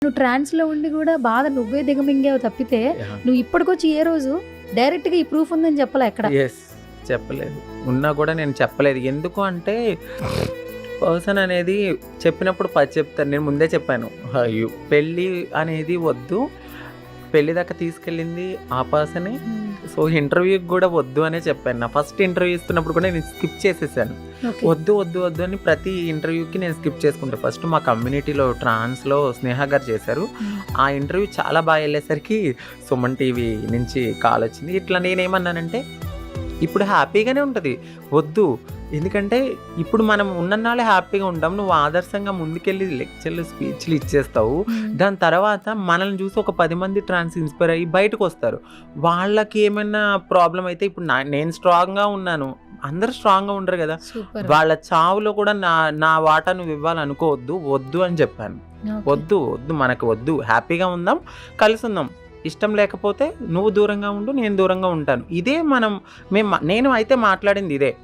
నువ్వు ట్రాన్స్‌లో ఉండి గూడా బాధ నువ్వే దిగమింగావు తప్పితే, యాహ్! నువ్వు ఇప్పటికొచ్చి ఏ రోజు డైరెక్ట్‌గా ఈ ప్రూఫ్ ఉందని చెప్పలా ఎక్కడ. యెస్. చెప్పలేదు. ఉన్నా గూడా నేను చెప్పలేదు. ఎందుకు అంటే పర్సన్ అనేది చెప్పినప్పుడు 10 చెప్తారు. నేను ముందే చెప్పాను. పెళ్లి అనేది వద్దు. పెళ్లి దాకా తీసుకెళ్ళింది ఆ పర్సనే. హ్మ్. సో, ఇంటర్వ్యూకి గూడా వద్దు అనే చెప్పాను. నా ఫస్ట్ ఇంటర్వ్యూ ఇస్తున్నప్పుడు కూడా నేను స్కిప్ చేసేసాను. ఓకే. వద్దు, వద్దు, వద్దు అని ప్రతి ఇంటర్వ్యూకి నేను స్కిప్ చేసుకుంటా. ఫస్ట్ మా కమ్యూనిటీలో ట్రాన్స్‌లో స్నేహ గారు చేశారు. హ్మ్. ఆ ఇంటర్వ్యూ చాలా బాగా వెళ్ళేసరికి సుమన్ టీవీ నుంచి కాల్ వచ్చింది. ఇట్లా నేనేమన్నానంటే, ఇప్పుడు హ్యాపీగానే ఉంటది. వద్దు. ఎందుకంటే ఇప్పుడు మనం ఉన్నన్నాళ్ళే హ్యాపీగా ఉంటాం. నువ్వు ఆదర్శంగా ముందుకెళ్ళి లెక్చర్లు, స్పీచ్‌లు ఇచ్చేస్తావు. హ్మ్. దాని తర్వాత మనల్ని చూసి ఒక 10 మంది ట్రాన్స్ ఇన్‌స్పైర్ అయ్యి బయటకొస్తారు. వాళ్ళకి ఏమైనా ప్రాబ్లమ్ అయితే ఇప్పుడు నేను స్ట్రాంగ్‌గా ఉన్నాను. అందరూ స్ట్రాంగ్‌గా ఉండరు గదా! సూపర్. వాళ్ళ చావులో కూడా నా వాటా నువ్వు ఇవ్వాలనుకోవద్దు. వద్దు అని చెప్పాను. ఓకే. వద్దు, వద్దు మనకు వద్దు. హ్యాపీగా ఉందాం. కలిసుందాం. ఇష్టం లేకపోతే నువ్వు దూరంగా ఉండు. నేను దూరంగా ఉంటాను. ఇదే నేను అయితే మాట్లాడింది ఇదే.